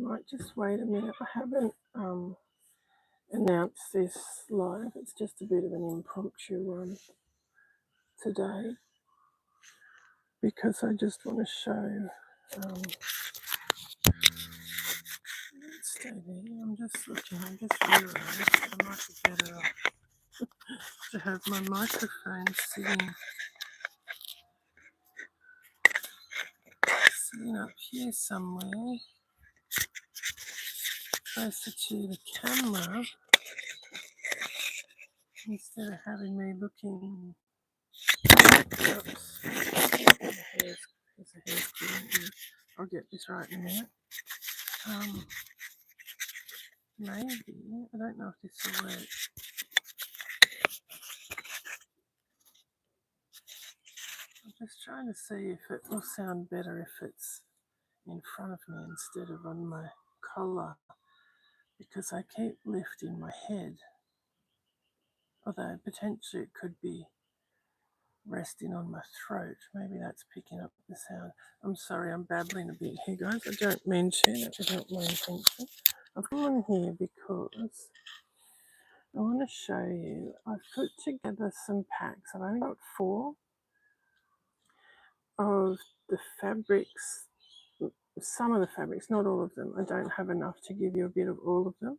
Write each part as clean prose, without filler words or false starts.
might just wait a minute. I haven't announced this live. It's just a bit of an impromptu one today because I just want to show. Stay there. I'm just looking. I just realised I might be better off to have my microphone sitting up here somewhere, closer to the camera, instead of having me looking. Oops. There's a hair here. I'll get this right in a minute. Maybe, I don't know if this will work. I'm just trying to see if it will sound better if it's in front of me instead of on my collar, because I keep lifting my head, although potentially it could be resting on my throat. Maybe that's picking up the sound. I'm sorry, I'm babbling a bit here, guys. I don't mean to. That was not my intention. I've come on here because I want to show you. I've put together some packs. I've only got 4 of the fabrics. Some of the fabrics, not all of them. I don't have enough to give you a bit of all of them.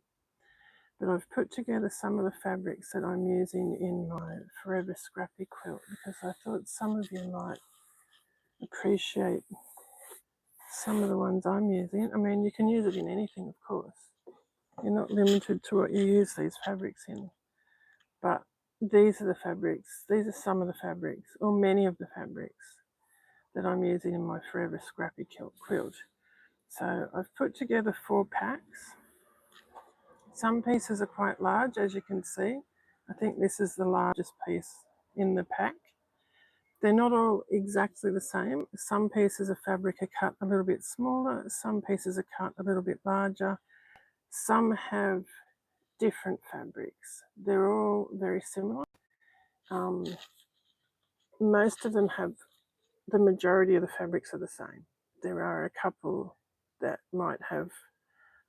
But I've put together some of the fabrics that I'm using in my Forever Scrappy Quilt because I thought some of you might appreciate some of the ones I'm using. I mean, you can use it in anything, of course. You're not limited to what you use these fabrics in. But these are the fabrics. These are some of the fabrics, or many of the fabrics, that I'm using in my Forever Scrappy Quilt. So I've put together 4 packs. Some pieces are quite large, as you can see. I think this is the largest piece in the pack. They're not all exactly the same. Some pieces of fabric are cut a little bit smaller. Some pieces are cut a little bit larger. Some have different fabrics. They're all very similar. Most of them have, the majority of the fabrics are the same. There are a couple that might have,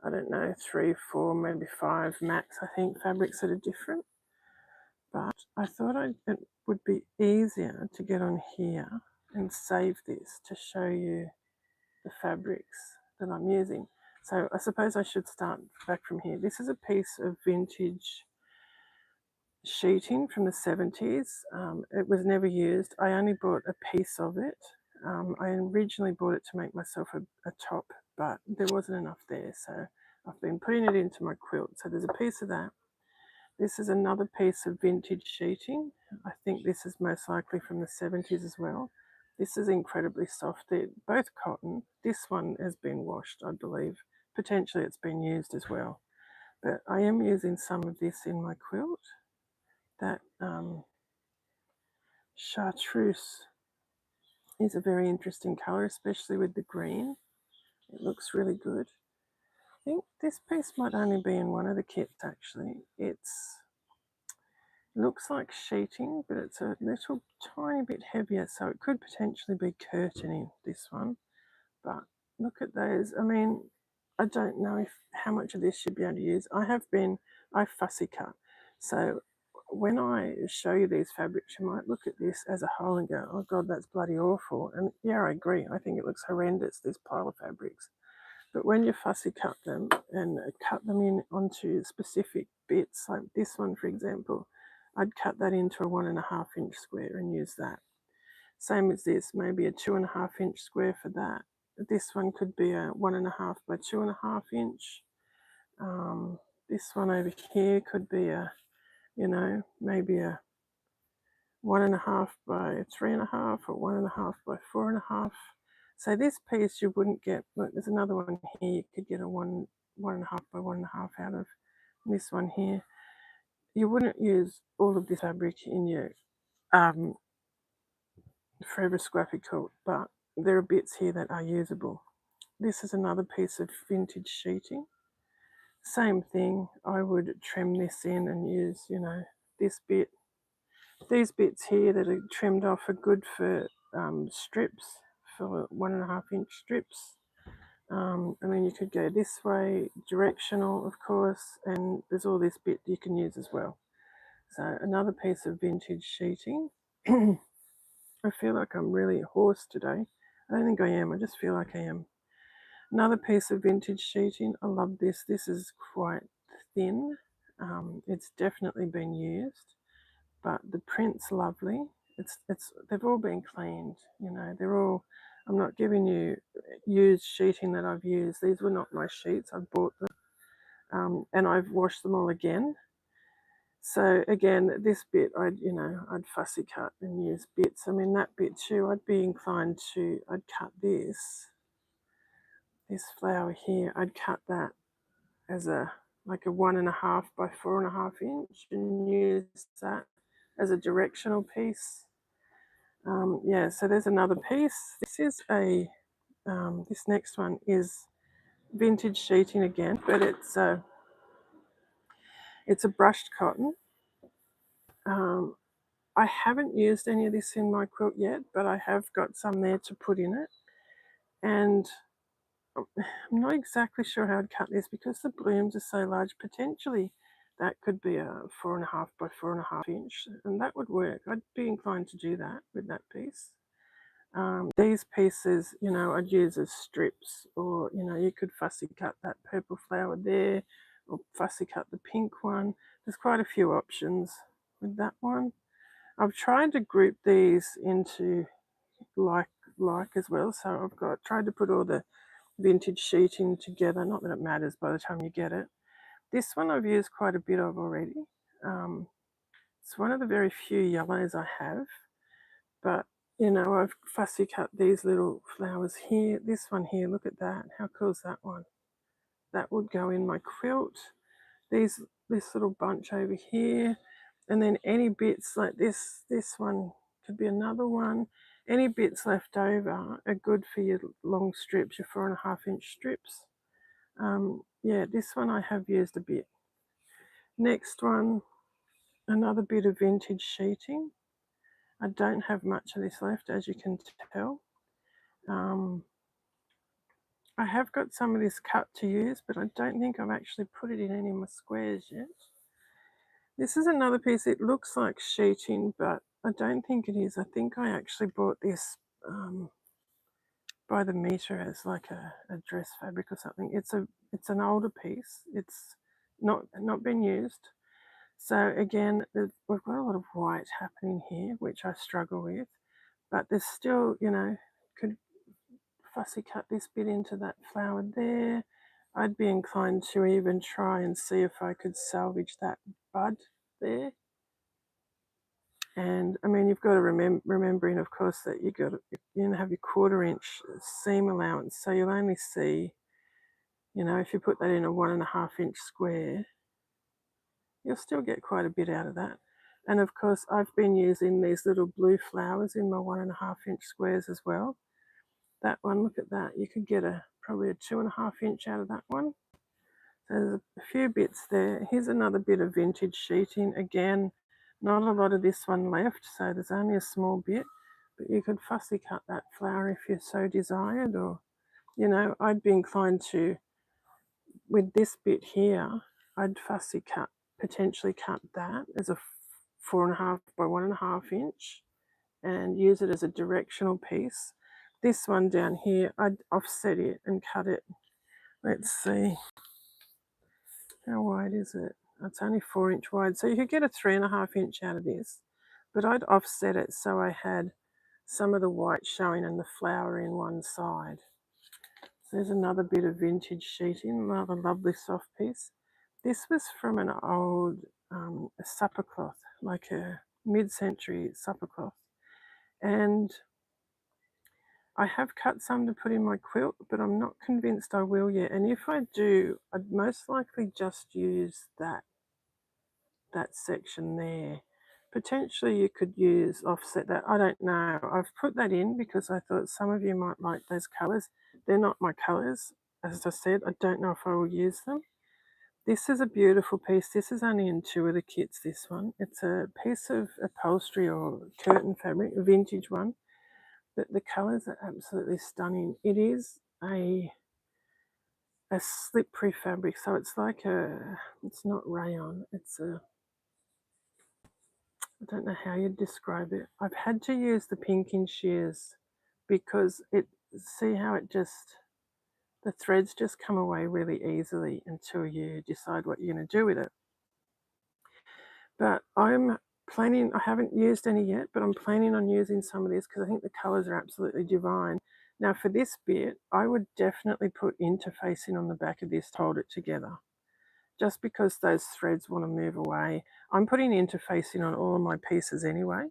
I don't know, 3, 4, maybe 5 max, I think, fabrics that are different. But I thought it would be easier to get on here and save this to show you the fabrics that I'm using. So I suppose I should start back from here. This is a piece of vintage sheeting from the 70s. It was never used. I only bought a piece of it. I originally bought it to make myself a top, but there wasn't enough there, so I've been putting it into my quilt. So there's a piece of that. This is another piece of vintage sheeting. I think this is most likely from the 70s as well. This is incredibly soft. They're both cotton. This one has been washed, I believe. Potentially it's been used as well. But I am using some of this in my quilt. That chartreuse is a very interesting colour, especially with the green. It looks really good. I think this piece might only be in one of the kits, actually. It looks like sheeting, but it's a little tiny bit heavier, so it could potentially be curtaining, this one. But look at those. I mean, I don't know how much of this you'd be able to use. I fussy cut. So when I show you these fabrics, you might look at this as a whole and go, oh God, that's bloody awful. And yeah, I agree. I think it looks horrendous, this pile of fabrics. But when you fussy cut them and cut them in onto specific bits, like this one, for example, I'd cut that into a 1.5 inch square and use that. Same as this, maybe a 2.5 inch square for that. This one could be a 1.5 by 2.5 inch. This one over here could be a, maybe a 1.5 by 3.5 or 1.5 by 4.5. So this piece you wouldn't get. Look, there's another one here. You could get a 1.5 by 1.5 out of this one here. You wouldn't use all of this fabric in your Forever Scrappy Quilt, but there are bits here that are usable. This is another piece of vintage sheeting. Same thing. I would trim this in and use, this bit. These bits here that are trimmed off are good for strips, for 1.5 inch strips. I mean, you could go this way, directional, of course, and there's all this bit you can use as well. So another piece of vintage sheeting. I feel like I'm really hoarse today. I don't think I am. I just feel like I am. Another piece of vintage sheeting. I love this. This is quite thin. It's definitely been used, but the print's lovely. They've all been cleaned. You know, they're all. I'm not giving you used sheeting that I've used. These were not my sheets. I bought them, and I've washed them all again. So again, this bit I'd fussy cut and use bits. I mean, that bit too, I'd be inclined to. I'd cut this flower here. I'd cut that as like a 1.5 by 4.5 inch and use that as a directional piece. Yeah, so there's another piece. This is this next one is vintage sheeting again, but it's a brushed cotton. I haven't used any of this in my quilt yet, but I have got some there to put in it. And I'm not exactly sure how I'd cut this because the blooms are so large. Potentially that could be a 4.5 by 4.5 inch, and that would work. I'd be inclined to do that with that piece. These pieces, I'd use as strips, or, you could fussy cut that purple flower there, or fussy cut the pink one. There's quite a few options with that one. I've tried to group these into like as well. So I've tried to put all the vintage sheeting together. Not that it matters by the time you get it. This one I've used quite a bit of already. It's one of the very few yellows I have, but I've fussy cut these little flowers here. This one here, look at that. How cool is that one? That would go in my quilt. This little bunch over here, and then any bits like this one could be another one. Any bits left over are good for your long strips, your 4.5 inch strips. Yeah, this one I have used a bit. Next one, another bit of vintage sheeting. I don't have much of this left, as you can tell. I have got some of this cut to use, but I don't think I've actually put it in any of my squares yet. This is another piece. It looks like sheeting, but I don't think it is. I think I actually bought this by the meter as like a dress fabric or something. It's an older piece. It's not been used. So again, we've got a lot of white happening here, which I struggle with. But there's still, could fussy cut this bit into that flower there. I'd be inclined to even try and see if I could salvage that bud there. And I mean, you've got to remembering, of course, that you have your 1/4 inch seam allowance, so you'll only see, if you put that in a 1.5 inch square, you'll still get quite a bit out of that. And of course, I've been using these little blue flowers in my 1.5 inch squares as well. That one, look at that. You could get probably a 2.5 inch out of that one. So there's a few bits there. Here's another bit of vintage sheeting. Again, not a lot of this one left, so there's only a small bit. But you could fussy cut that flower if you so desired, or, I'd be inclined to, with this bit here, I'd potentially cut that as a 4.5 by 1.5 inch and use it as a directional piece. This one down here, I'd offset it and cut it. Let's see. How wide is it? It's only 4 inch wide. So you could get a 3.5 inch out of this, but I'd offset it so I had some of the white showing and the flower in one side. So there's another bit of vintage sheeting, another lovely soft piece. This was from an old supper cloth, like a mid-century supper cloth. And I have cut some to put in my quilt, but I'm not convinced I will yet. And if I do, I'd most likely just use that section there. Potentially you could offset that. I don't know. I've put that in because I thought some of you might like those colours. They're not my colours. As I said, I don't know if I will use them. This is a beautiful piece. This is only in 2 of the kits, this one. It's a piece of upholstery or curtain fabric, a vintage one. But the colours are absolutely stunning. It is a a slippery fabric. So it's like it's not rayon, it's a, I don't know how you'd describe it. I've had to use the pinking shears because see how it just, the threads just come away really easily until you decide what you're going to do with it. But I'm planning, I haven't used any yet, but I'm planning on using some of this because I think the colours are absolutely divine. Now for this bit, I would definitely put interfacing on the back of this to hold it together. Just because those threads want to move away. I'm putting interfacing on all of my pieces anyway.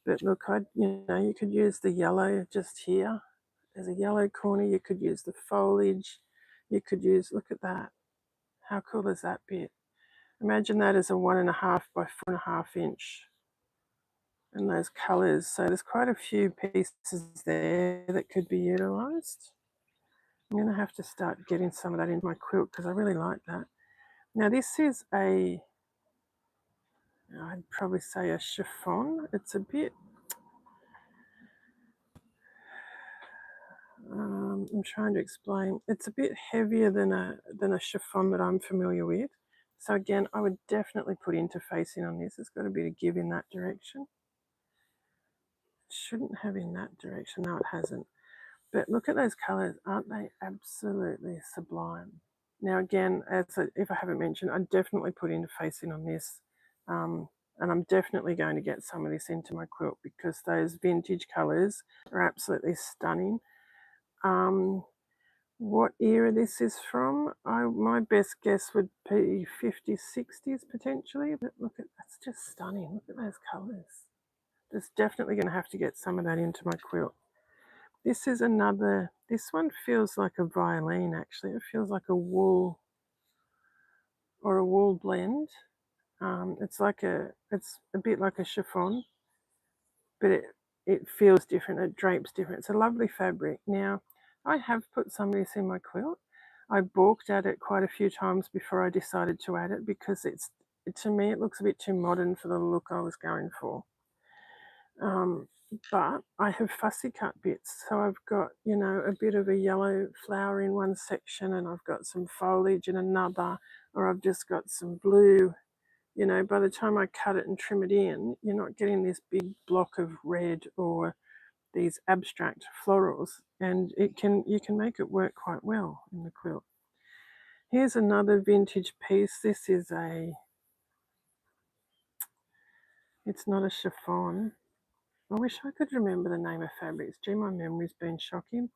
But look, you could use the yellow just here. There's a yellow corner. You could use the foliage. You could use, look at that. How cool is that bit? Imagine that as a 1.5 by 4.5 inch. And those colours. So there's quite a few pieces there that could be utilised. I'm going to have to start getting some of that into my quilt because I really like that. Now this is I'd probably say a chiffon. It's a bit, I'm trying to explain. It's a bit heavier than a chiffon that I'm familiar with. So again, I would definitely put interfacing on this. It's got a bit of give in that direction. It shouldn't have in that direction. No, it hasn't. But look at those colours. Aren't they absolutely sublime? Now again, if I haven't mentioned, I'd definitely put interfacing on this. And I'm definitely going to get some of this into my quilt because those vintage colours are absolutely stunning. What era this is from, my best guess would be 50s, 60s potentially, but look at, that's just stunning. Look at those colours. There's definitely going to have to get some of that into my quilt. This is another, this one feels like a violin actually. It feels like a wool or a wool blend. It's a bit like a chiffon, but it feels different. It drapes different. It's a lovely fabric. Now, I have put some of this in my quilt. I balked at it quite a few times before I decided to add it because to me it looks a bit too modern for the look I was going for. But I have fussy cut bits. So I've got, a bit of a yellow flower in one section and I've got some foliage in another, or I've just got some blue. By the time I cut it and trim it in, you're not getting this big block of red or these abstract florals, and you can make it work quite well in the quilt. Here's another vintage piece. This is it's not a chiffon. I wish I could remember the name of fabrics. Gee, my memory's been shocking.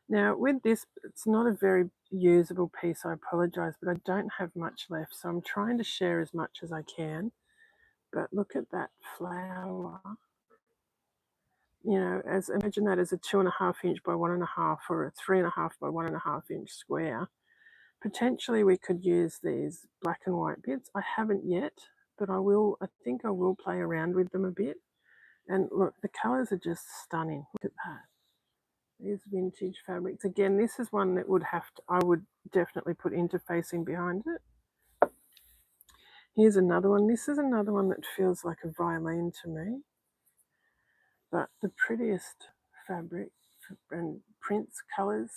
Now with this, it's not a very usable piece, I apologise, but I don't have much left, so I'm trying to share as much as I can. But look at that flower. Imagine that as a 2.5 inch by 1.5 or a 3.5 by 1.5 inch square. Potentially we could use these black and white bits. I haven't yet, but I think I will play around with them a bit. And look, the colours are just stunning. Look at that. These vintage fabrics. Again, this is one that I would definitely put interfacing behind it. Here's another one. This is another one that feels like a violin to me. But the prettiest fabric and prints, colours,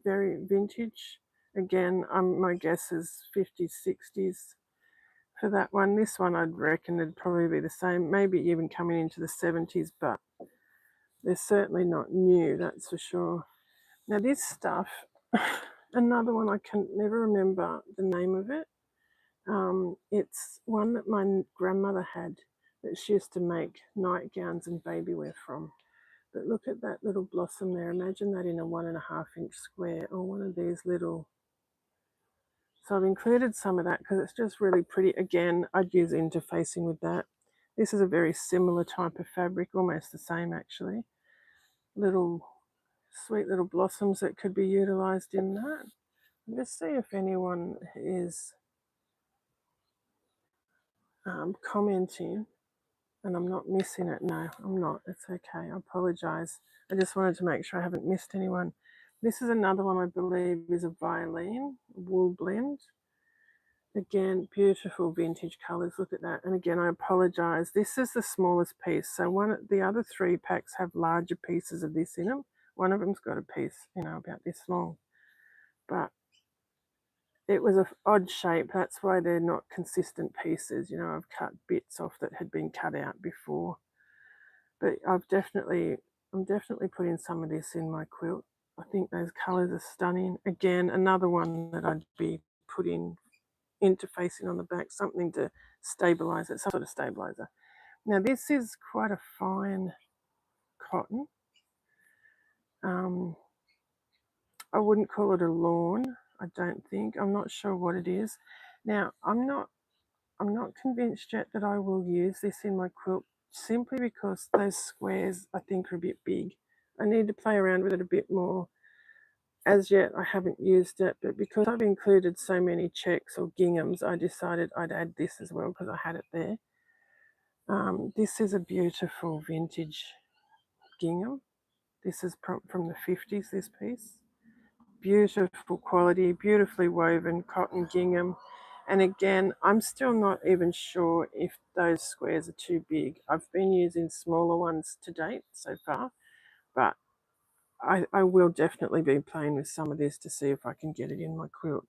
very vintage. Again, my guess is 50s, 60s for that one. This one I'd reckon it'd probably be the same, maybe even coming into the 70s, but they're certainly not new, that's for sure. Now this stuff, another one I can never remember the name of it. It's one that my grandmother had that she used to make nightgowns and baby wear from. But look at that little blossom there. Imagine that in a 1.5 inch square or one of these little. So I've included some of that because it's just really pretty. Again, I'd use interfacing with that. This is a very similar type of fabric, almost the same actually. Sweet little blossoms that could be utilised in that. Let's see if anyone is commenting. And I'm not missing it. No, I'm not. It's okay. I apologise. I just wanted to make sure I haven't missed anyone. This is another one I believe is a violin, wool blend. Again, beautiful vintage colours. Look at that. And again, I apologise. This is the smallest piece. So the other 3 packs have larger pieces of this in them. One of them's got a piece, about this long. But it was an odd shape. That's why they're not consistent pieces. You know, I've cut bits off that had been cut out before. But I'm definitely putting some of this in my quilt. I think those colours are stunning. Again, another one that I'd be putting interfacing on the back, something to stabilise it, some sort of stabiliser. Now this is quite a fine cotton. I wouldn't call it a lawn, I don't think. I'm not sure what it is. Now I'm not convinced yet that I will use this in my quilt, simply because those squares I think are a bit big. I need to play around with it a bit more. As yet I haven't used it, but because I've included so many checks or ginghams, I decided I'd add this as well because I had it there. This is a beautiful vintage gingham. This is from the 50s, this piece. Beautiful quality, beautifully woven cotton gingham. And again, I'm still not even sure if those squares are too big. I've been using smaller ones to date so far, but I will definitely be playing with some of this to see if I can get it in my quilt.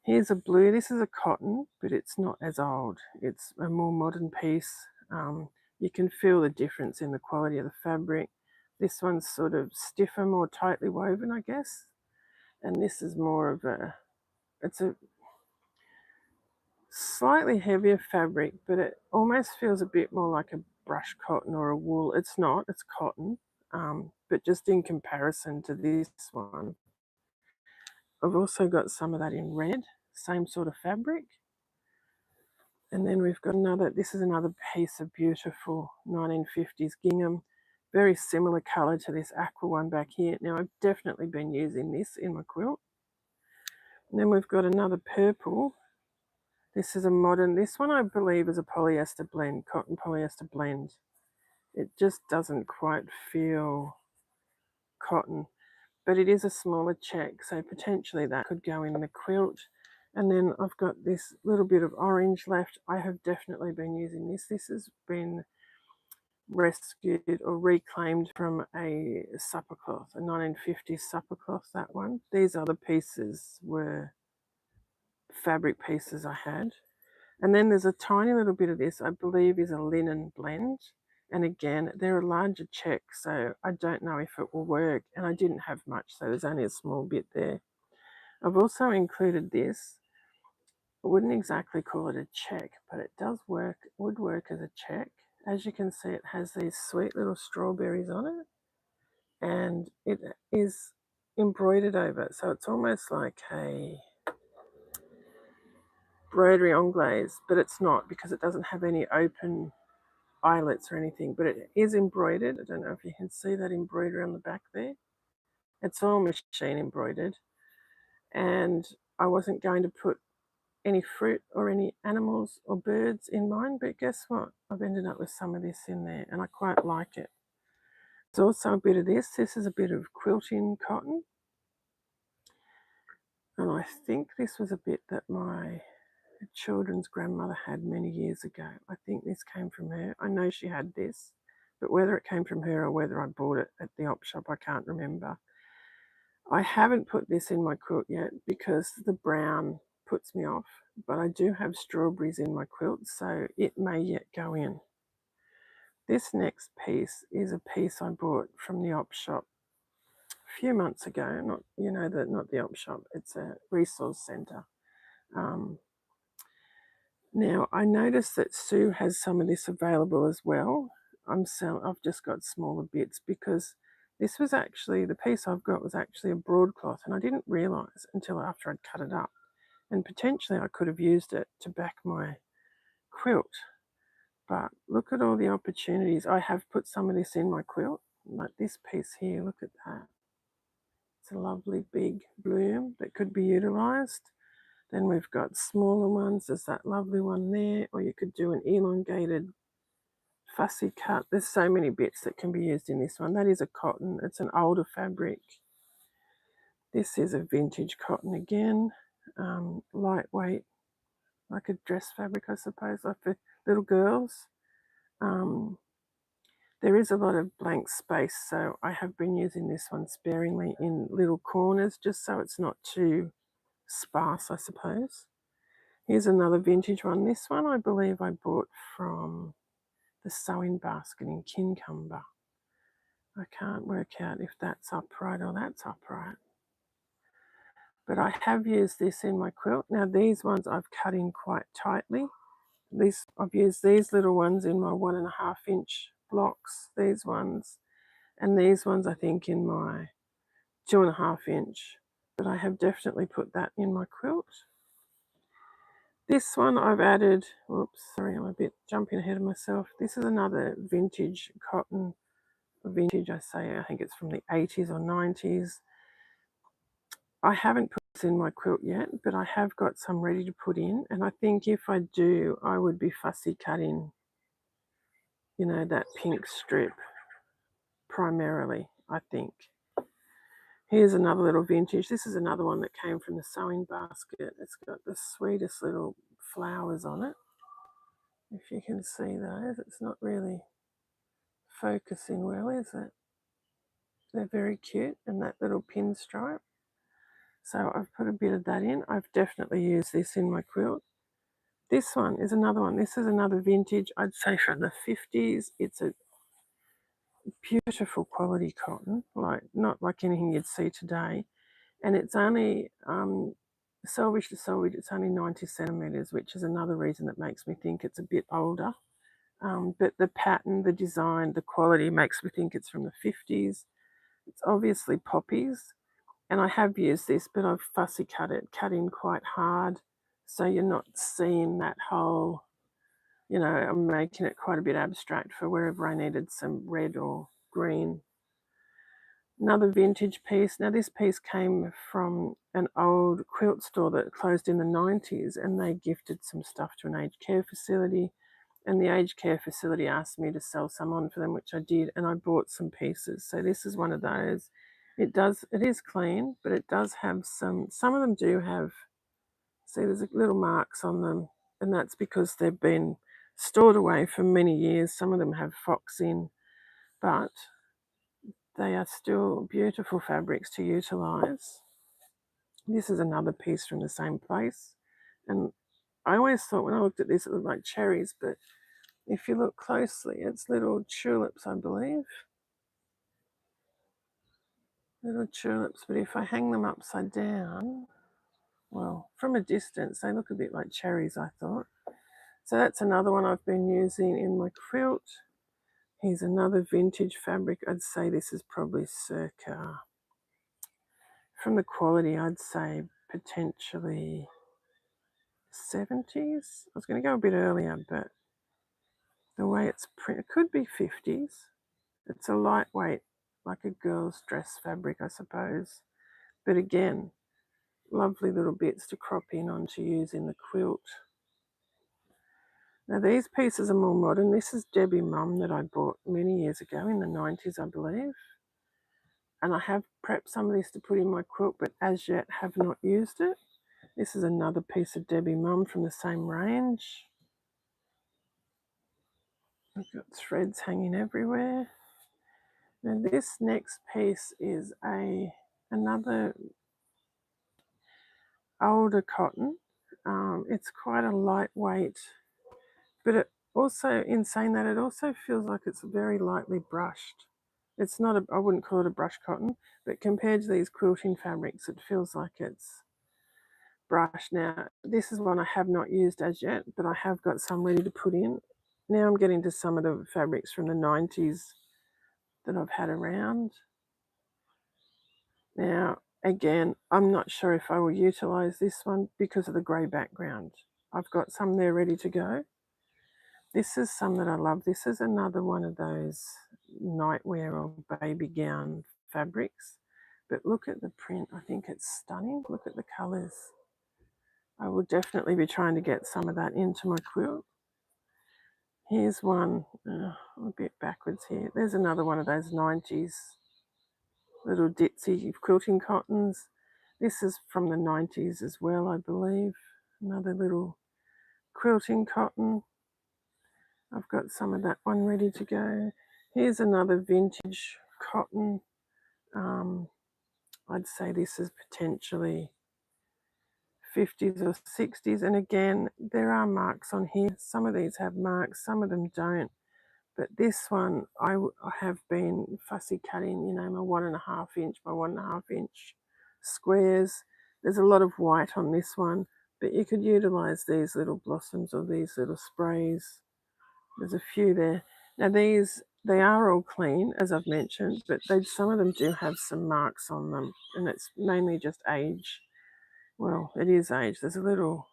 Here's a blue. This is a cotton, but it's not as old. It's a more modern piece. You can feel the difference in the quality of the fabric. This one's sort of stiffer, more tightly woven, I guess. And this is more of it's a slightly heavier fabric, but it almost feels a bit more like a brush cotton or a wool. It's not, it's cotton, but just in comparison to this one. I've also got some of that in red, same sort of fabric. And then we've got this is another piece of beautiful 1950s gingham, very similar colour to this aqua one back here. Now I've definitely been using this in my quilt. And then we've got another purple. This is a modern, this one I believe is a polyester blend, cotton polyester blend. It just doesn't quite feel cotton, but it is a smaller check, so potentially that could go in the quilt. And then I've got this little bit of orange left. I have definitely been using this. This has been rescued or reclaimed from a supper cloth, a 1950s supper cloth, that one. These other pieces were fabric pieces I had. And then there's a tiny little bit of this, I believe is a linen blend. And again, they're a larger check, so I don't know if it will work. And I didn't have much, so there's only a small bit there. I've also included this. I wouldn't exactly call it a check, but it does work, would work as a check. As you can see, it has these sweet little strawberries on it, and it is embroidered over, so it's almost like a broderie anglaise, but it's not because it doesn't have any open eyelets or anything, but it is embroidered. I don't know if you can see that embroidery on the back there. It's all machine embroidered, and I wasn't going to put any fruit or any animals or birds in mine, but guess what? I've ended up with some of this in there, and I quite like it. There's also a bit of this. This is a bit of quilting cotton, and I think this was a bit that my children's grandmother had many years ago. I think this came from her. I know she had this, but whether it came from her or whether I bought it at the op shop, I can't remember. I haven't put this in my quilt yet because the brown puts me off, but I do have strawberries in my quilt, so it may yet go in. This next piece is a piece I bought from the op shop a few months ago. Not the op shop, it's a resource centre. Now I noticed that Sue has some of this available as well. I've just got smaller bits because this was actually, the piece I've got was actually a broadcloth, and I didn't realise until after I'd cut it up. And potentially I could have used it to back my quilt. But look at all the opportunities. I have put some of this in my quilt, like this piece here, look at that. It's a lovely big bloom that could be utilised. Then we've got smaller ones. There's that lovely one there, or you could do an elongated fussy cut. There's so many bits that can be used in this one. That is a cotton. It's an older fabric. This is a vintage cotton again, lightweight, like a dress fabric, I suppose, like for little girls. There is a lot of blank space, so I have been using this one sparingly in little corners, just so it's not too sparse, I suppose. Here's another vintage one. This one I believe I bought from the Sewing Basket in Kincumber. I can't work out if that's upright or that's upright. But I have used this in my quilt. Now these ones I've cut in quite tightly. I've used these little ones in my 1.5 inch blocks, these ones, and these ones I think in my 2.5 inch. But I have definitely put that in my quilt. This one I've added, oops, sorry, I'm a bit jumping ahead of myself. This is another vintage cotton, vintage I say, I think it's from the 80s or 90s. I haven't put this in my quilt yet, but I have got some ready to put in, and I think if I do, I would be fussy cutting, you know, that pink strip primarily, I think. Here's another little vintage. This is another one that came from the Sewing Basket. It's got the sweetest little flowers on it. If you can see those, it's not really focusing well, is it? They're very cute, and that little pinstripe. So I've put a bit of that in. I've definitely used this in my quilt. This one is another one. This is another vintage, I'd say from the 50s. It's a beautiful quality cotton, like not like anything you'd see today. And it's only selvage to selvage, it's only 90 centimeters, which is another reason that makes me think it's a bit older. But the pattern, the design, the quality makes me think it's from the 50s. It's obviously poppies, and I have used this, but I've fussy cut it, cut in quite hard, so you're not seeing that whole, you know, I'm making it quite a bit abstract for wherever I needed some red or green. Another vintage piece. Now this piece came from an old quilt store that closed in the 90s, and they gifted some stuff to an aged care facility, and the aged care facility asked me to sell some on for them, which I did, and I bought some pieces. So this is one of those. It is clean, but it does have some of them do have, see, there's little marks on them, and that's because they've been stored away for many years. Some of them have fox in, but they are still beautiful fabrics to utilize. This is another piece from the same place, and I always thought when I looked at this it looked like cherries, but if you look closely, it's little tulips, I believe. Little tulips, but if I hang them upside down, well, from a distance, they look a bit like cherries, I thought. So that's another one I've been using in my quilt. Here's another vintage fabric. I'd say this is probably circa, from the quality, I'd say potentially 70s. I was going to go a bit earlier, but the way it's printed, it could be 50s. It's a lightweight, like a girl's dress fabric, I suppose. But again, lovely little bits to crop in on to use in the quilt. Now these pieces are more modern. This is Debbie Mum that I bought many years ago in the 90s, I believe. And I have prepped some of this to put in my quilt, but as yet have not used it. This is another piece of Debbie Mum from the same range. I've got threads hanging everywhere. Now this next piece is another older cotton. It's quite a lightweight, but it also, in saying that, it also feels like it's very lightly brushed. It's not I wouldn't call it a brush cotton, but compared to these quilting fabrics, it feels like it's brushed. Now, this is one I have not used as yet, but I have got some ready to put in. Now I'm getting to some of the fabrics from the 90s that I've had around. Now, again, I'm not sure if I will utilize this one because of the grey background. I've got some there ready to go. This is some that I love. This is another one of those nightwear or baby gown fabrics. But look at the print. I think it's stunning. Look at the colours. I will definitely be trying to get some of that into my quilt. Here's one, a bit backwards here. There's another one of those 90s little ditzy quilting cottons. This is from the 90s as well, I believe. Another little quilting cotton. I've got some of that one ready to go. Here's another vintage cotton. I'd say this is potentially 50s or 60s. And again, there are marks on here. Some of these have marks, some of them don't. But this one, I have been fussy cutting, you know, my 1.5 inch by 1.5 inch squares. There's a lot of white on this one, but you could utilize these little blossoms or these little sprays. There's a few there. Now these, they are all clean, as I've mentioned, but some of them do have some marks on them, and it's mainly just age. Well, it is age. There's a little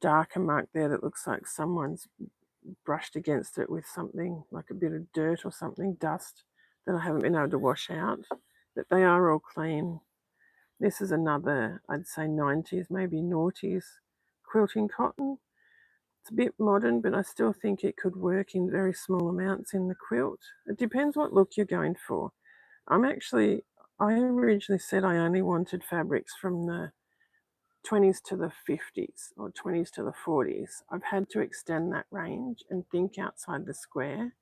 darker mark there that looks like someone's brushed against it with something like a bit of dirt or something, dust, that I haven't been able to wash out. But they are all clean. This is another, I'd say 90s, maybe noughties quilting cotton. It's a bit modern, but I still think it could work in very small amounts in the quilt. It depends what look you're going for. I originally said I only wanted fabrics from the 20s to the 50s or 20s to the 40s. I've had to extend that range and think outside the square.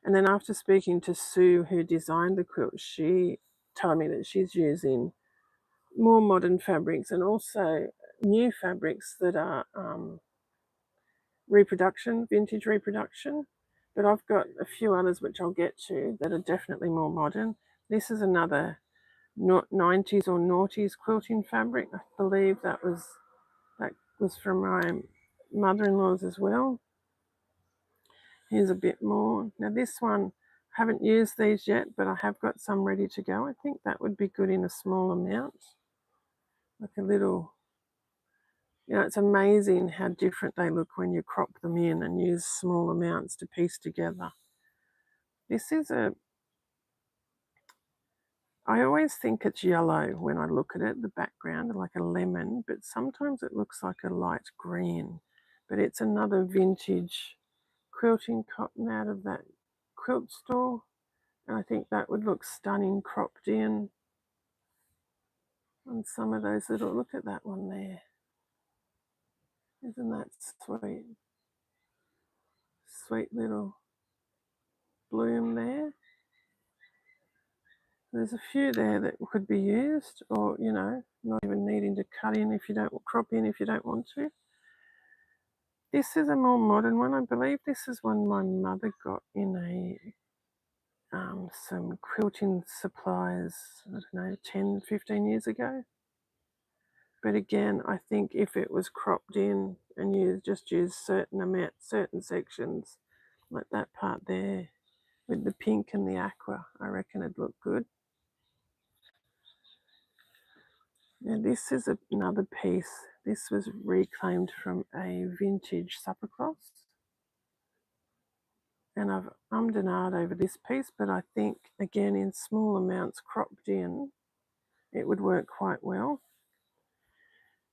And then after speaking to Sue, who designed the quilt, she told me that she's using more modern fabrics and also new fabrics that are vintage reproduction. But I've got a few others which I'll get to that are definitely more modern. This is another 90s or noughties quilting fabric. I believe that was from my mother-in-law's as well. Here's a bit more. Now this one, I haven't used these yet, but I have got some ready to go. I think that would be good in a small amount. Like a little, you know, it's amazing how different they look when you crop them in and use small amounts to piece together. This is I always think it's yellow when I look at it, the background, like a lemon, but sometimes it looks like a light green. But it's another vintage quilting cotton out of that quilt store. And I think that would look stunning cropped in on some of those little, look at that one there. Isn't that sweet? Sweet little bloom there. There's a few there that could be used, or, you know, not even needing to cut in if you don't, crop in if you don't want to. This is a more modern one. I believe this is one my mother got in some quilting supplies, I don't know, 10, 15 years ago. But again, I think if it was cropped in and you just use certain sections, like that part there with the pink and the aqua, I reckon it'd look good. Now this is another piece. This was reclaimed from a vintage supper cloth. And I've ummed and ahed over this piece, but I think, again, in small amounts cropped in, it would work quite well.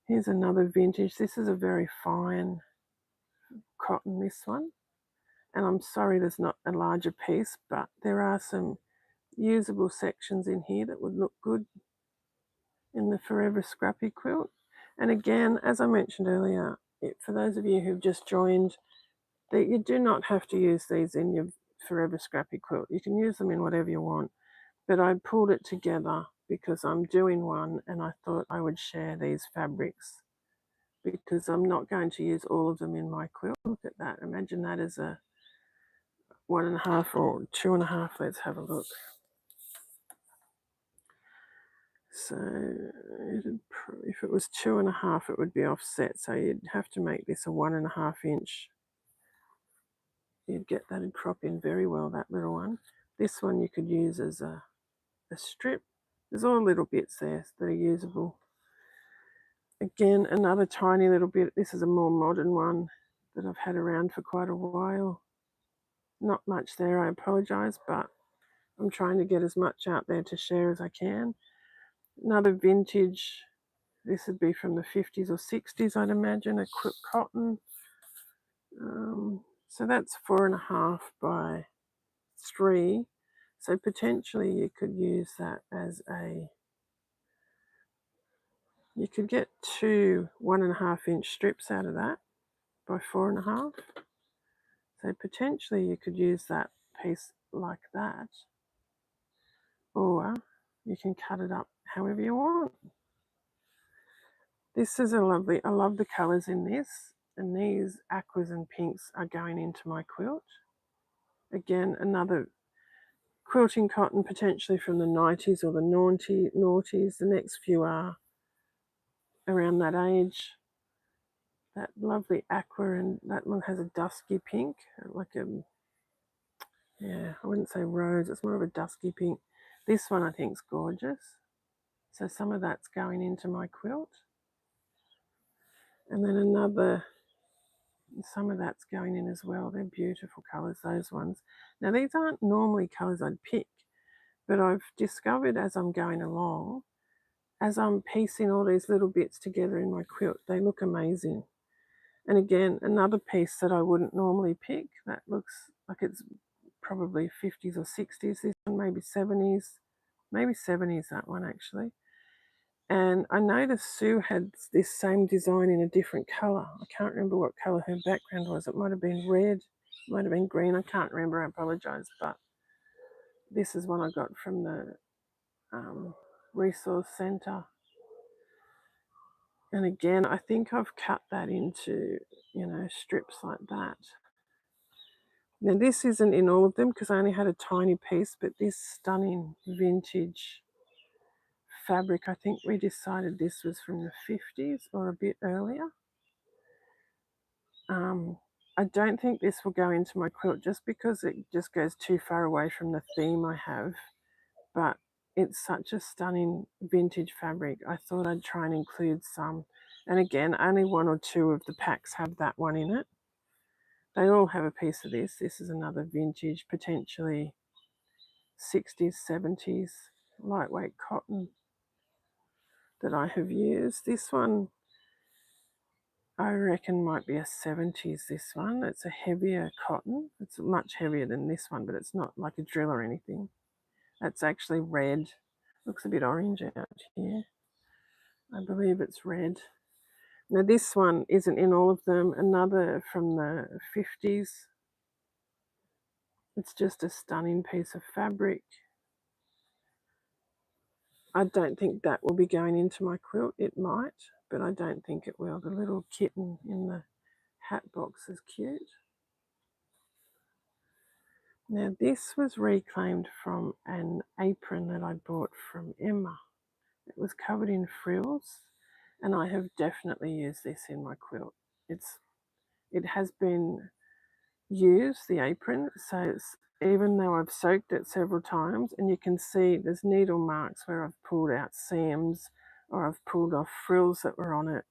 Here's another vintage. This is a very fine cotton, this one. And I'm sorry there's not a larger piece, but there are some usable sections in here that would look good in the Forever Scrappy Quilt. And again, as I mentioned earlier, for those of you who've just joined, that you do not have to use these in your Forever Scrappy Quilt. You can use them in whatever you want. But I pulled it together because I'm doing one and I thought I would share these fabrics because I'm not going to use all of them in my quilt. Look at that. Imagine that as a 1.5 or 2.5. Let's have a look. So if it was 2.5, it would be offset. So you'd have to make this a 1.5 inch. You'd get that and crop in very well, that little one. This one you could use as a strip. There's all little bits there that are usable. Again, another tiny little bit. This is a more modern one that I've had around for quite a while. Not much there, I apologise, but I'm trying to get as much out there to share as I can. Another vintage, this would be from the 50s or 60s, I'd imagine, a quilt cotton. So that's 4.5 by 3. So potentially you could use that as you could get 2 1.5 inch strips out of that by 4.5. So potentially you could use that piece like that, or you can cut it up however you want. This is a lovely, I love the colours in this, and these aquas and pinks are going into my quilt. Again, another quilting cotton potentially from the 90s or the noughties. The next few are around that age. That lovely aqua, and that one has a dusky pink, like a, yeah, I wouldn't say rose, it's more of a dusky pink. This one I think is gorgeous. So some of that's going into my quilt. And then another, some of that's going in as well. They're beautiful colours, those ones. Now these aren't normally colours I'd pick, but I've discovered as I'm going along, as I'm piecing all these little bits together in my quilt, they look amazing. And again, another piece that I wouldn't normally pick, that looks like it's probably 50s or 60s, this one maybe 70s, that one actually. And I noticed Sue had this same design in a different colour. I can't remember what colour her background was. It might have been red, it might have been green, I can't remember, I apologise. But this is one I got from the resource centre. And again, I think I've cut that into, you know, strips like that. Now this isn't in all of them because I only had a tiny piece, but this stunning vintage fabric, I think we decided this was from the 50s or a bit earlier. I don't think this will go into my quilt just because it just goes too far away from the theme I have, but it's such a stunning vintage fabric. I thought I'd try and include some. And again, only one or two of the packs have that one in it. They all have a piece of this. This is another vintage, potentially 60s, 70s, lightweight cotton that I have used. This one, I reckon might be a 70s, this one. It's a heavier cotton. It's much heavier than this one, but it's not like a drill or anything. That's actually red. Looks a bit orange out here. I believe it's red. Now this one isn't in all of them. Another from the 50s. It's just a stunning piece of fabric. I don't think that will be going into my quilt. It might, but I don't think it will. The little kitten in the hat box is cute. Now this was reclaimed from an apron that I bought from Emma. It was covered in frills, and I have definitely used this in my quilt. It has been used, the apron, so even though I've soaked it several times, and you can see there's needle marks where I've pulled out seams or I've pulled off frills that were on it.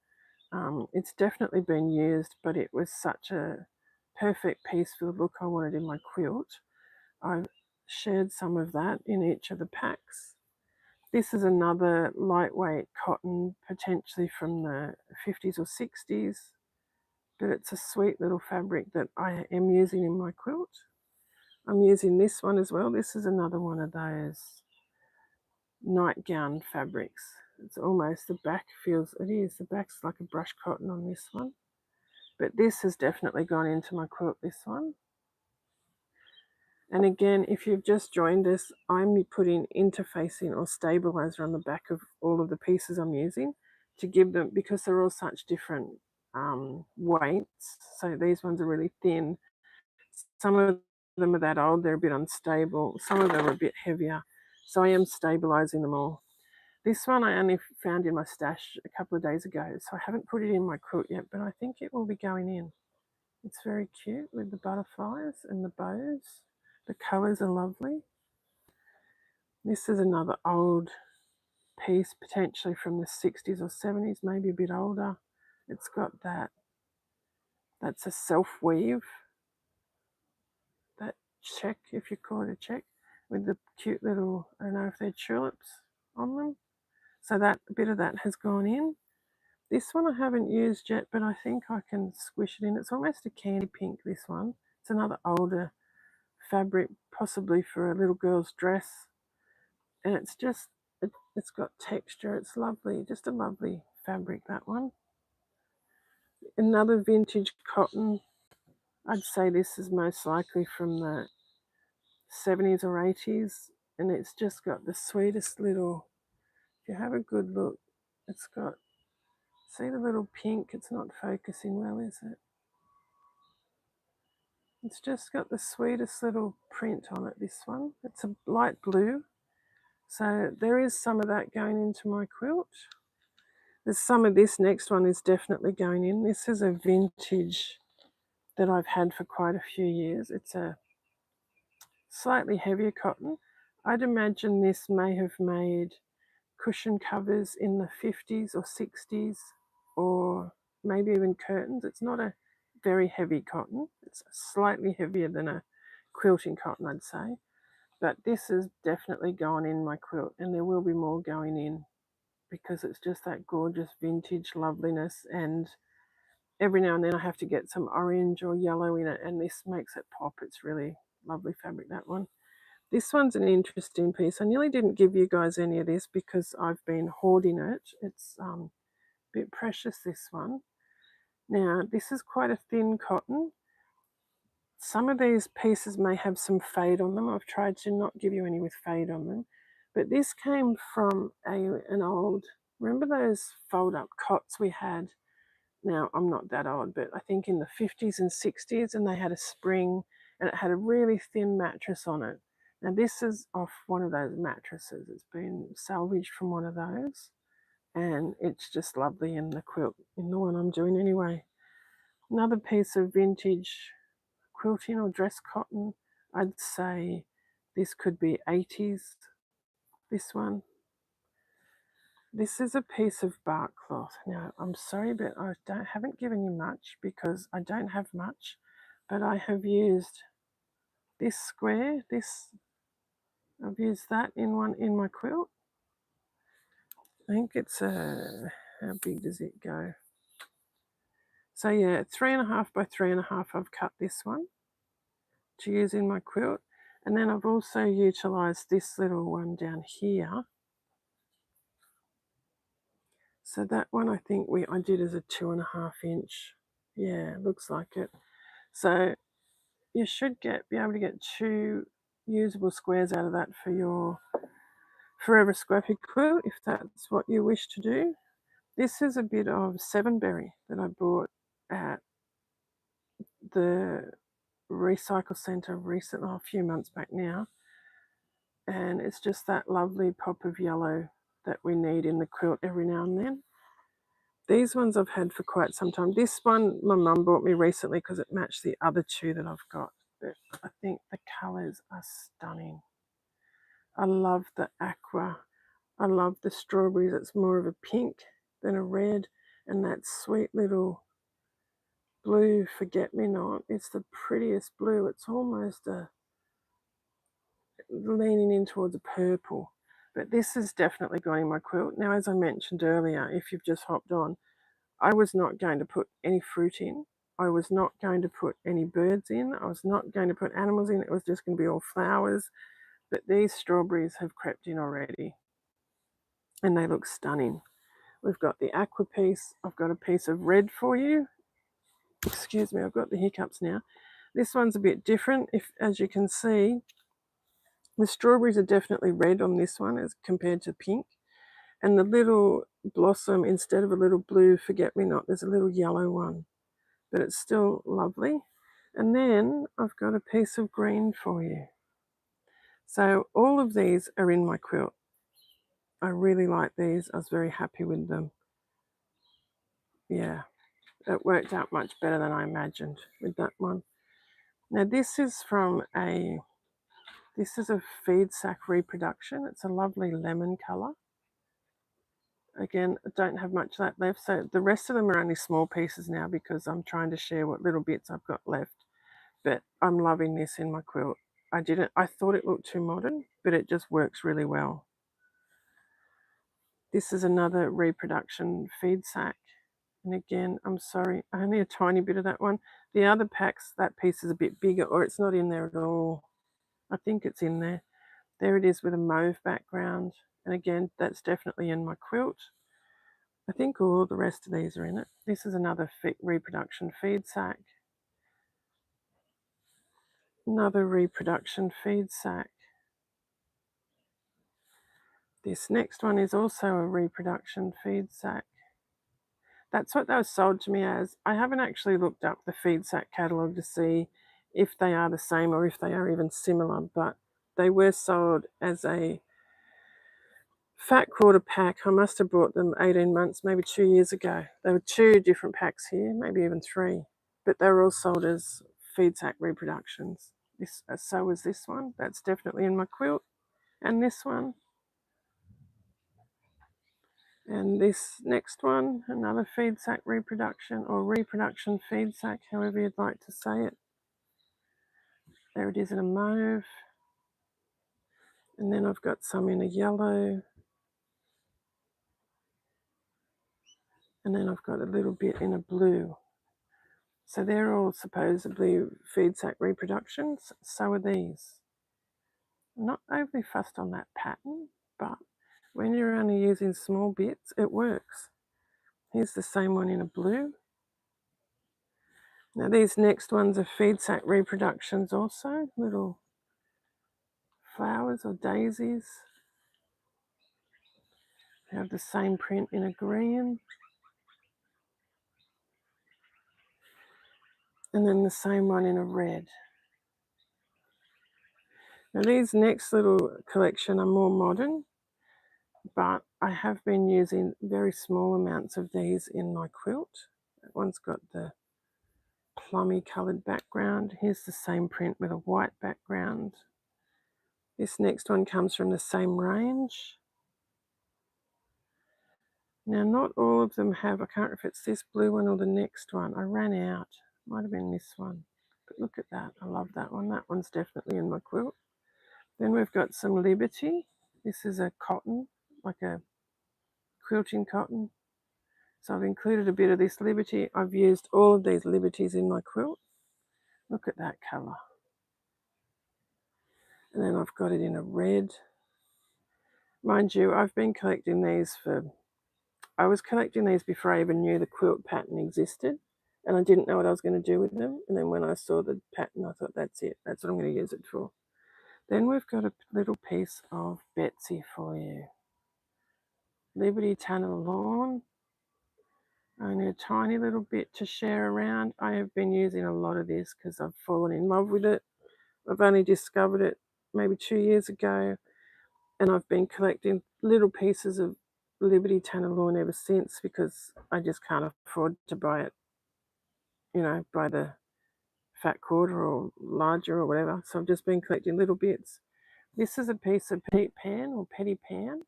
It's definitely been used, but it was such a perfect piece for the look I wanted in my quilt. I've shared some of that in each of the packs. This is another lightweight cotton, potentially from the 50s or 60s, but it's a sweet little fabric that I am using in my quilt. I'm using this one as well. This is another one of those nightgown fabrics. It's almost, the back feels, it is, the back's like a brush cotton on this one. But this has definitely gone into my quilt, this one. And again, if you've just joined us, I'm putting interfacing or stabilizer on the back of all of the pieces I'm using to give them, because they're all such different weights. So these ones are really thin. Some of them are that old, they're a bit unstable. Some of them are a bit heavier. So I am stabilizing them all. This one I only found in my stash a couple of days ago, so I haven't put it in my quilt yet, but I think it will be going in. It's very cute with the butterflies and the bows. The colours are lovely. This is another old piece, potentially from the 60s or 70s, maybe a bit older. It's got that, that's a self-weave, that check, if you call it a check, with the cute little, I don't know if they're tulips on them. So that, a bit of that has gone in. This one I haven't used yet, but I think I can squish it in. It's almost a candy pink, this one. It's another older fabric, possibly for a little girl's dress. And it's just, it's got texture. It's lovely, just a lovely fabric, that one. Another vintage cotton. I'd say this is most likely from the 70s or 80s. And it's just got the sweetest little, if you have a good look, it's got See the little pink? It's not focusing well, is it? It's just got the sweetest little print on it, this one. It's a light blue. So there is some of that going into my quilt. There's some of this next one is definitely going in. This is a vintage that I've had for quite a few years. It's a slightly heavier cotton. I'd imagine this may have made cushion covers in the 50s or 60s, or maybe even curtains. It's not a very heavy cotton. It's slightly heavier than a quilting cotton, I'd say. But this has definitely gone in my quilt, and there will be more going in because it's just that gorgeous vintage loveliness. And every now and then I have to get some orange or yellow in it, and this makes it pop. It's really lovely fabric, that one. This one's an interesting piece. I nearly didn't give you guys any of this because I've been hoarding it. It's a bit precious, this one. Now, this is quite a thin cotton. Some of these pieces may have some fade on them. I've tried to not give you any with fade on them. But this came from an old, remember those fold-up cots we had? Now, I'm not that old, but I think in the 50s and 60s, and they had a spring, and it had a really thin mattress on it. Now, this is off one of those mattresses. It's been salvaged from one of those, and it's just lovely in the quilt, in the one I'm doing anyway. Another piece of vintage quilting or dress cotton, I'd say this could be 80s, this one. This is a piece of bark cloth. Now, I'm sorry, but I haven't given you much because I don't have much, but I have used this square, I've used that in my quilt. I think it's how big does it go? So yeah, 3.5 by 3.5, I've cut this one to use in my quilt. And then I've also utilized this little one down here. So that one I think I did as a 2.5 inch. Yeah, looks like it. So you should be able to get 2 usable squares out of that for your Forever Scrappy Quilt, if that's what you wish to do. This is a bit of 7berry that I bought at the recycle centre recently, a few months back now. And it's just that lovely pop of yellow that we need in the quilt every now and then. These ones I've had for quite some time. This one my mum bought me recently because it matched the other 2 that I've got. But I think the colours are stunning. I love the aqua. I love the strawberries. It's more of a pink than a red. And that sweet little blue forget-me-not. It's the prettiest blue. It's almost leaning in towards a purple. But this has definitely gone in my quilt. Now, as I mentioned earlier, if you've just hopped on, I was not going to put any fruit in. I was not going to put any birds in. I was not going to put animals in. It was just going to be all flowers. But these strawberries have crept in already, and they look stunning. We've got the aqua piece. I've got a piece of red for you. Excuse me, I've got the hiccups now. This one's a bit different. As you can see, the strawberries are definitely red on this one as compared to pink. And the little blossom, instead of a little blue forget-me-not, there's a little yellow one. But it's still lovely. And then I've got a piece of green for you. So all of these are in my quilt. I really like these. I was very happy with them. Yeah, it worked out much better than I imagined with that one. Now this is a feed sack reproduction. It's a lovely lemon colour. Again, I don't have much of that left. So the rest of them are only small pieces now because I'm trying to share what little bits I've got left. But I'm loving this in my quilt. I thought it looked too modern, but it just works really well. This is another reproduction feed sack. And again, I'm sorry, only a tiny bit of that one. The other packs, that piece is a bit bigger, or it's not in there at all. I think it's in there. There it is with a mauve background. And again, that's definitely in my quilt. I think all the rest of these are in it. This is another reproduction feed sack. Another reproduction feed sack. This next one is also a reproduction feed sack. That's what they were sold to me as. I haven't actually looked up the feed sack catalogue to see if they are the same or if they are even similar, but they were sold as a fat quarter pack. I must have bought them 18 months, maybe 2 years ago. There were 2 different packs here, maybe even 3, but they were all sold as feed sack reproductions. So was this one. That's definitely in my quilt. And this one. And this next one, another feed sack reproduction or reproduction feed sack, however you'd like to say it. There it is in a mauve. And then I've got some in a yellow. And then I've got a little bit in a blue. So they're all supposedly feed sack reproductions. So are these. I'm not overly fussed on that pattern, but when you're only using small bits, it works. Here's the same one in a blue. Now these next ones are feed sack reproductions also, little flowers or daisies. They have the same print in a green. And then the same one in a red. Now these next little collection are more modern, but I have been using very small amounts of these in my quilt. That one's got the plummy coloured background. Here's the same print with a white background. This next one comes from the same range. Now not all of them have, I can't remember if it's this blue one or the next one. I ran out. Might have been this one. But look at that. I love that one. That one's definitely in my quilt. Then we've got some Liberty. This is a cotton, like a quilting cotton. So I've included a bit of this Liberty. I've used all of these Liberties in my quilt. Look at that colour. And then I've got it in a red. Mind you, I've been collecting these I was collecting these before I even knew the quilt pattern existed. And I didn't know what I was going to do with them. And then when I saw the pattern, I thought, that's it. That's what I'm going to use it for. Then we've got a little piece of Betsy for you. Liberty Tanner Lawn. Only a tiny little bit to share around. I have been using a lot of this because I've fallen in love with it. I've only discovered it maybe 2 years ago, and I've been collecting little pieces of Liberty Tanner Lawn ever since because I just can't afford to buy it, by the fat quarter or larger or whatever. So I've just been collecting little bits. This is a piece of petite pan or petty pan.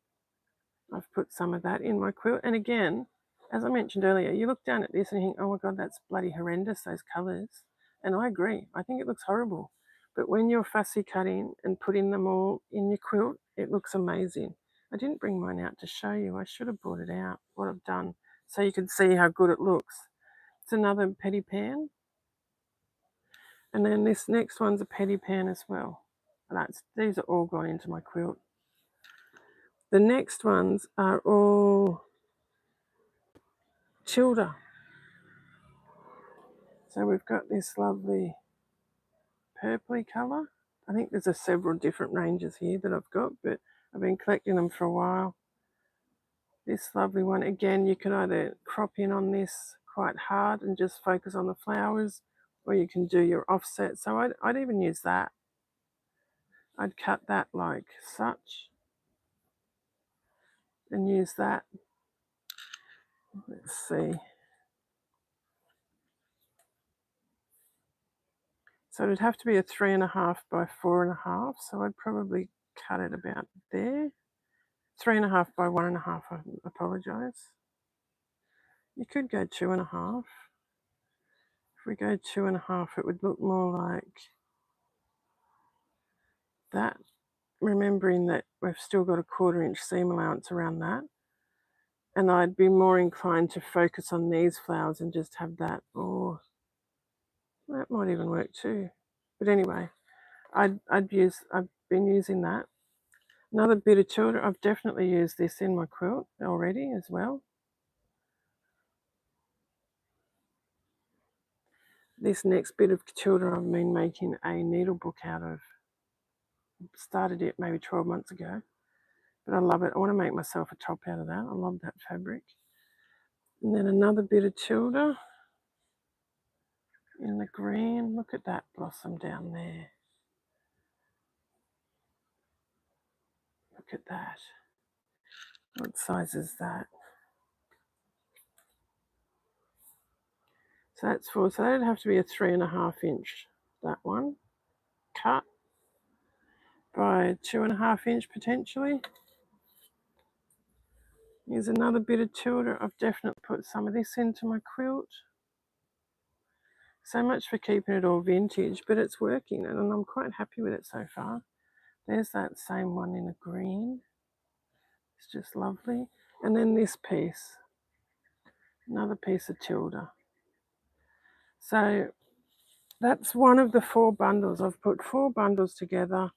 I've put some of that in my quilt. And again, as I mentioned earlier, you look down at this and you think, oh my God, that's bloody horrendous, those colours. And I agree. I think it looks horrible. But when you're fussy cutting and putting them all in your quilt, it looks amazing. I didn't bring mine out to show you. I should have brought it out, what I've done, so you can see how good it looks. It's another petty pan. And then this next one's a petty pan as well. These are all gone into my quilt. The next ones are all Childer. So we've got this lovely purpley colour. I think there's several different ranges here that I've got, but I've been collecting them for a while. This lovely one, again, you can either crop in on this quite hard and just focus on the flowers, or you can do your offset. So I'd even use that. I'd cut that like such and use that. Let's see. So it'd have to be a 3.5 by 4.5. So I'd probably cut it about there. 3.5 by 1.5. I apologise. You could go 2.5. If we go 2.5, it would look more like that. Remembering that we've still got a 1/4 inch seam allowance around that. And I'd be more inclined to focus on these flowers and just have that. Or that might even work too. But anyway, I've been using that. Another bit of Childer. I've definitely used this in my quilt already as well. This next bit of Childer I've been making a needle book out of. Started it maybe 12 months ago, but I love it. I want to make myself a top out of that. I love that fabric. And then another bit of Tilda in the green. Look at that blossom down there. Look at that. What size is that? So that's 4. So that'd have to be a 3.5 inch, that one. Cut by 2.5 inch potentially. Here's another bit of Tilda. I've definitely put some of this into my quilt. So much for keeping it all vintage, but it's working and I'm quite happy with it so far. There's that same one in a green. It's just lovely. And then this piece, another piece of Tilda. So that's one of the 4 bundles. I've put 4 bundles together.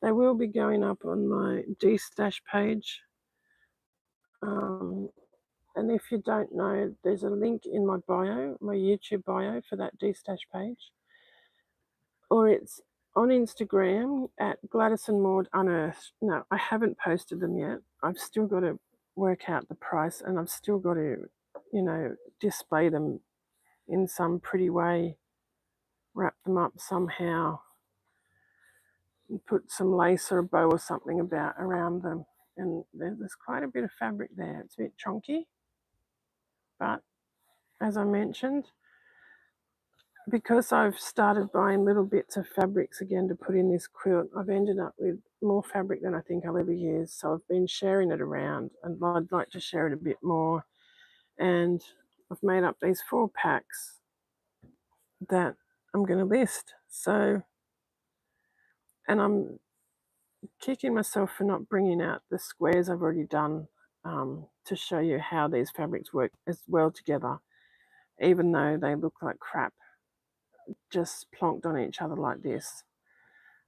They will be going up on my D-stash page. And if you don't know, there's a link in my bio, my YouTube bio for that D-stash page. Or it's on Instagram at Gladys and Maud Unearthed. No, I haven't posted them yet. I've still got to work out the price and I've still got to, display them in some pretty way, wrap them up somehow, and put some lace or a bow or something around them. And there's quite a bit of fabric there. It's a bit chunky, but as I mentioned, because I've started buying little bits of fabrics again to put in this quilt, I've ended up with more fabric than I think I'll ever use. So I've been sharing it around and I'd like to share it a bit more. And I've made up these 4 packs that I'm going to list. So, and I'm kicking myself for not bringing out the squares I've already done to show you how these fabrics work as well together, even though they look like crap just plonked on each other like this.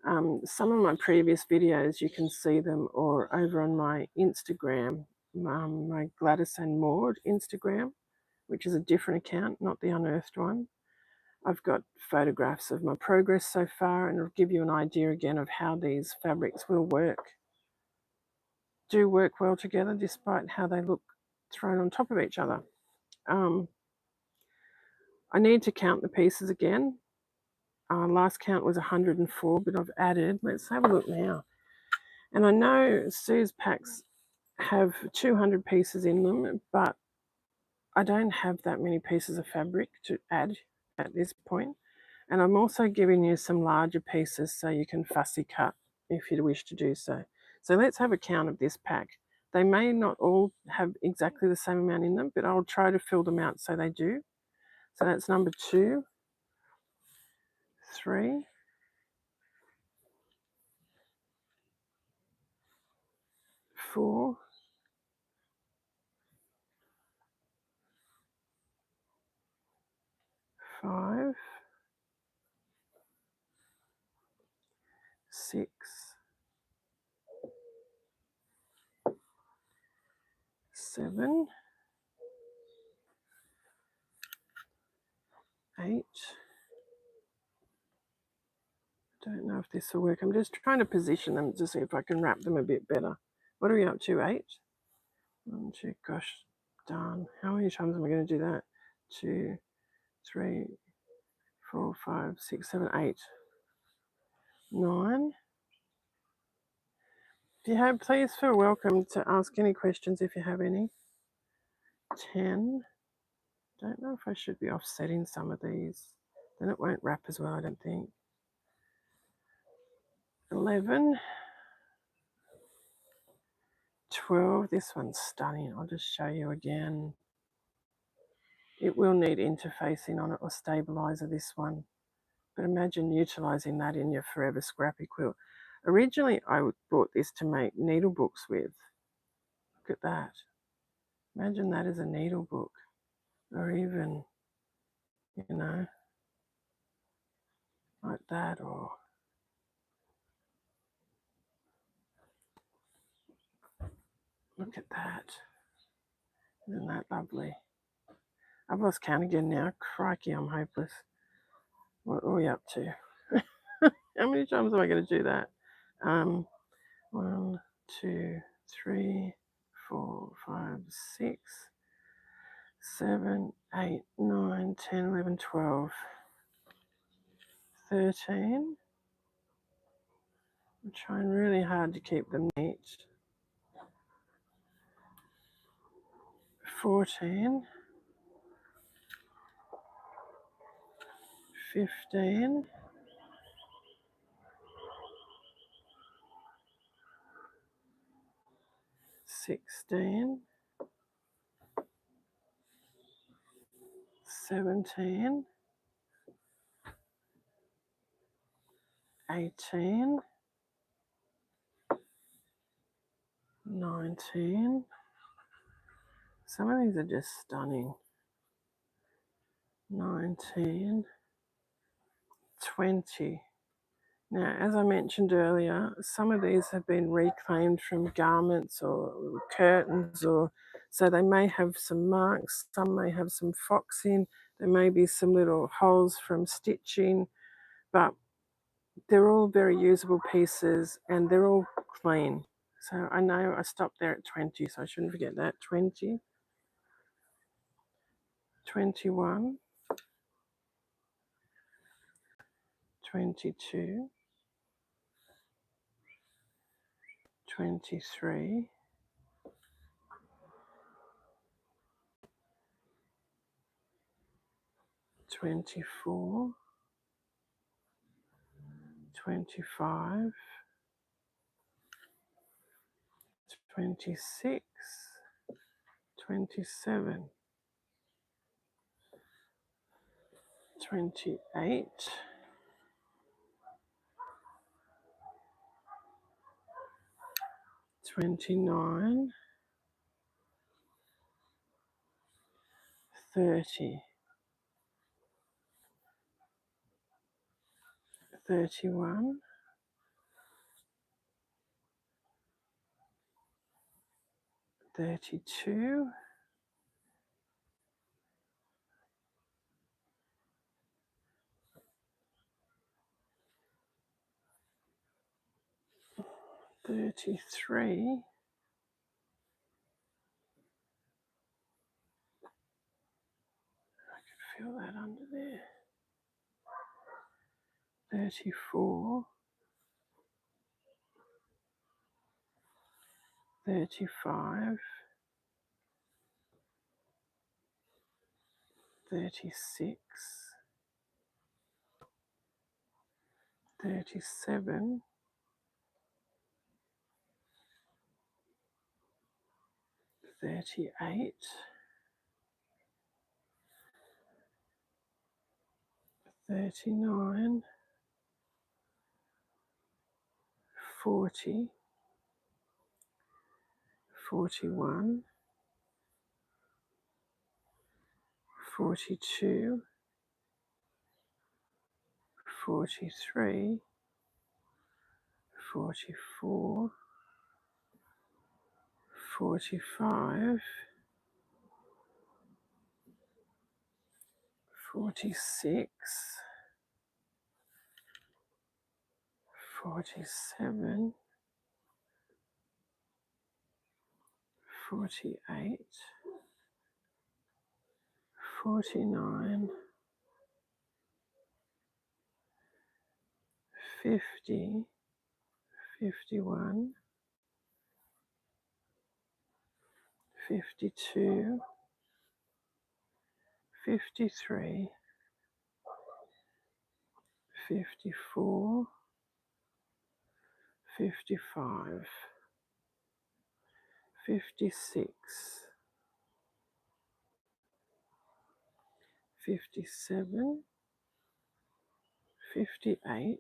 Some of my previous videos, you can see them, or over on my Instagram, my Gladys and Maud Instagram, which is a different account, not the Unearthed one. I've got photographs of my progress so far, and it'll give you an idea again of how these fabrics do work well together, despite how they look thrown on top of each other. I need to count the pieces again. Last count was 104, but I've added, let's have a look now. And I know Sue's packs have 200 pieces in them, but I don't have that many pieces of fabric to add at this point. And I'm also giving you some larger pieces so you can fussy cut if you wish to do so. So let's have a count of this pack. They may not all have exactly the same amount in them, but I'll try to fill them out so they do. So that's number 2, 3, 4, 5, 6, 7, 8. Don't know if this will work. I'm just trying to position them to see if I can wrap them a bit better. What are we up to? 8? 1, 2, gosh darn. How many times am I going to do that? 2, 3, 4, 5, 6, 7, 8, 9. If you have, please feel welcome to ask any questions if you have any. 10. Don't know if I should be offsetting some of these. Then it won't wrap as well, I don't think. 11. 12. This one's stunning. I'll just show you again. It will need interfacing on it or stabilizer, this one. But imagine utilising that in your Forever Scrappy Quilt. Originally, I bought this to make needle books with. Look at that. Imagine that as a needle book. Or even, like that. Or look at that. Isn't that lovely? I've lost count again now. Crikey, I'm hopeless. What are we up to? How many times am I going to do that? 1, 2, 3, 4, 5, 6, 7, 8, 9, 10, 11, 12, 13. I'm trying really hard to keep them neat. 14, 15, 16, 17, 18, 19. Some of these are just stunning. 19, 20. Now, as I mentioned earlier, some of these have been reclaimed from garments or curtains, or so they may have some marks, some may have some foxing, there may be some little holes from stitching, but they're all very usable pieces and they're all clean. So I know I stopped there at 20, so I shouldn't forget that. 20, 21, 22, 23, 24, 25, 26, 27, 28, 29, 30, 31, 32, 33, feel that under there, 34, 35, 36, 37, 38, 39, 40, 41, 42, 43, 44, 45, 46, 47, 48, 49, 50, 51, 52, 53, 54, 55, 56, 57, 58.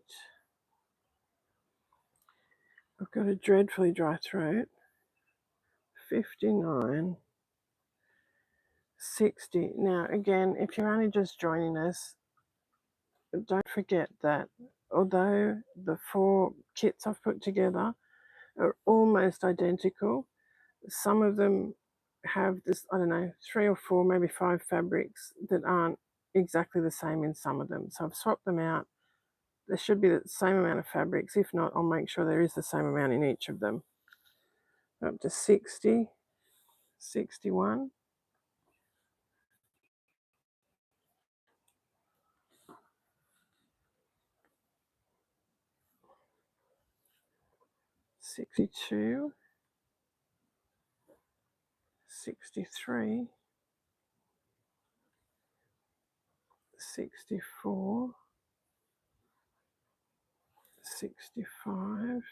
I've got a dreadfully dry throat. 59, 60. Now, again, if you're only just joining us, don't forget that although the 4 kits I've put together are almost identical, some of them have this, I don't know, 3 or 4, maybe 5 fabrics that aren't exactly the same in some of them. So I've swapped them out. There should be the same amount of fabrics. If not, I'll make sure there is the same amount in each of them. Up to 60, 61, 62, 63, 64, 65,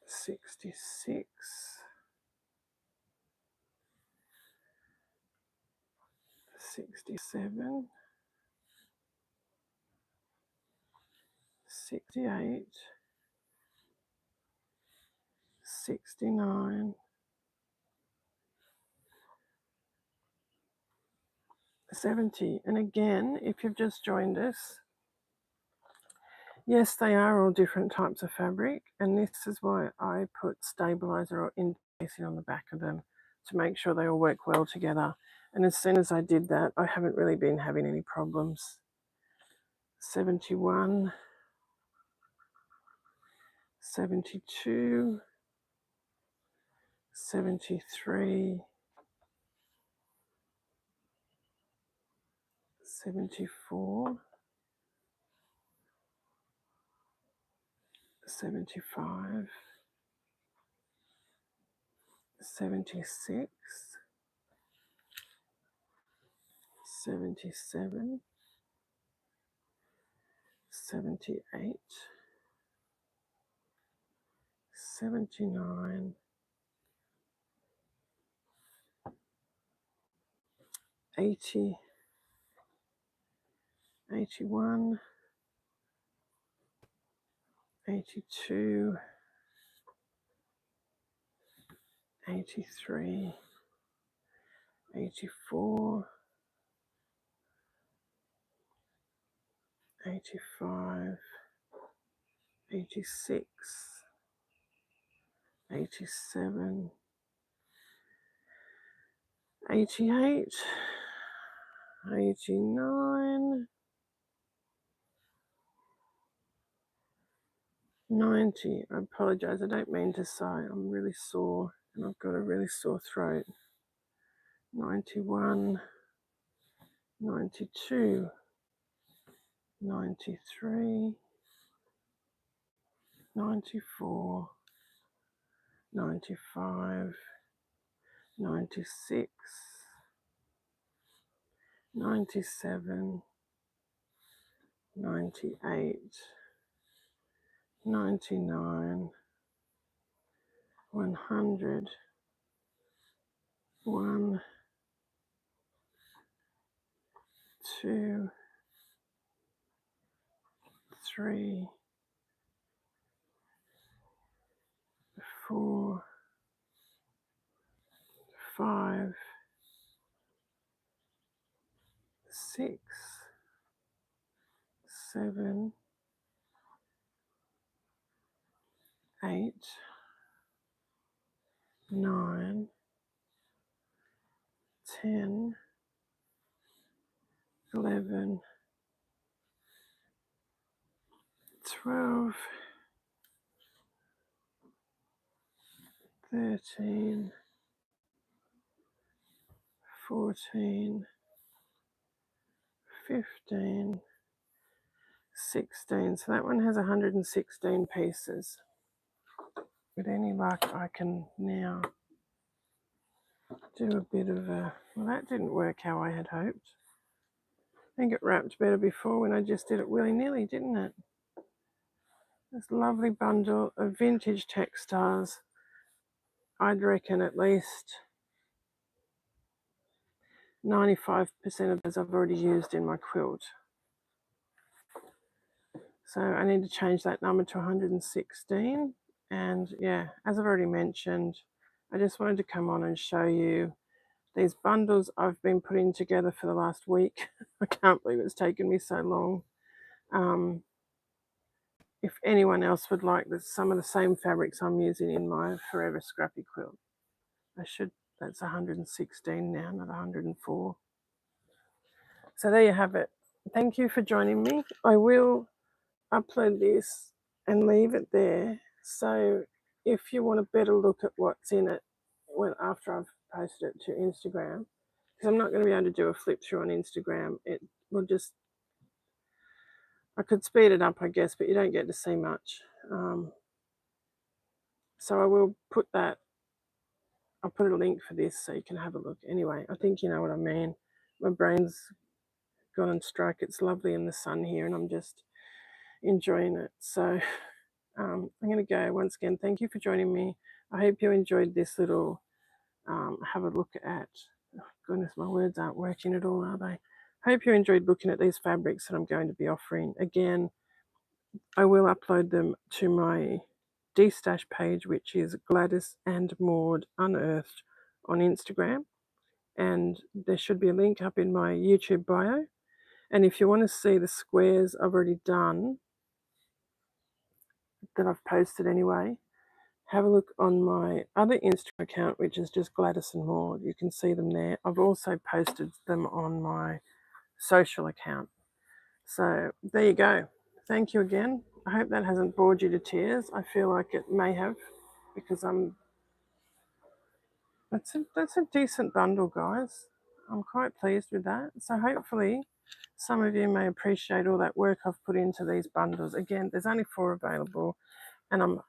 66, 67, 68, 69, 70. And again, if you've just joined us, yes, they are all different types of fabric, and this is why I put stabilizer or interlacing on the back of them to make sure they all work well together. And as soon as I did that, I haven't really been having any problems. 71, 72, 73, 74, 75, 76, 77, 78, 79, 80, 81, 82, 83, 84, 85, 86, 87, 88, 89, 90. I apologise, I don't mean to sigh. I'm really sore and I've got a really sore throat. 91, 92, 93, 94, 95, 96, 97, 98, 99, 100, 1, 2, 3, 4, 5, 6, 7, 8, 9, 10, 11, 12, 13, 14, 15, 16. So that one has 116 pieces. With any luck, I can now do a bit of a... Well, that didn't work how I had hoped. I think it wrapped better before when I just did it willy-nilly, didn't it? This lovely bundle of vintage textiles. I'd reckon at least 95% of those I've already used in my quilt. So I need to change that number to 116. And yeah, as I've already mentioned, I just wanted to come on and show you these bundles I've been putting together for the last week. I can't believe it's taken me so long. If anyone else would like some of the same fabrics I'm using in my Forever Scrappy Quilt, that's 116 now, not 104. So there you have it. Thank you for joining me. I will upload this and leave it there. So if you want a better look at what's in it after I've posted it to Instagram, because I'm not going to be able to do a flip through on Instagram, it will just... I could speed it up, I guess, but you don't get to see much. So I will put that, I'll put a link for this so you can have a look. Anyway, I think you know what I mean. My brain's gone on strike. It's lovely in the sun here and I'm just enjoying it. So I'm going to go. Once again, thank you for joining me. I hope you enjoyed this little have a look at, oh goodness, my words aren't working at all, are they? I hope you enjoyed looking at these fabrics that I'm going to be offering. Again, I will upload them to my destash page, which is Gladys and Maud Unearthed on Instagram. And there should be a link up in my YouTube bio. And if you want to see the squares I've already done, that I've posted anyway, have a look on my other Instagram account, which is just Gladys and Maud. You can see them there. I've also posted them on my social account. So there you go. Thank you again. I hope that hasn't bored you to tears. I feel like it may have, because that's a decent bundle, guys. I'm quite pleased with that. So hopefully some of you may appreciate all that work I've put into these bundles. Again, there's only 4 available, and I'm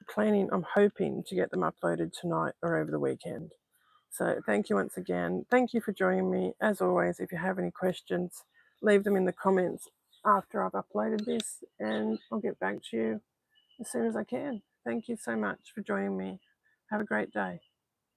hoping to get them uploaded tonight or over the weekend. So thank you once again. Thank you for joining me. As always, if you have any questions, leave them in the comments after I've uploaded this, and I'll get back to you as soon as I can. Thank you so much for joining me. Have a great day.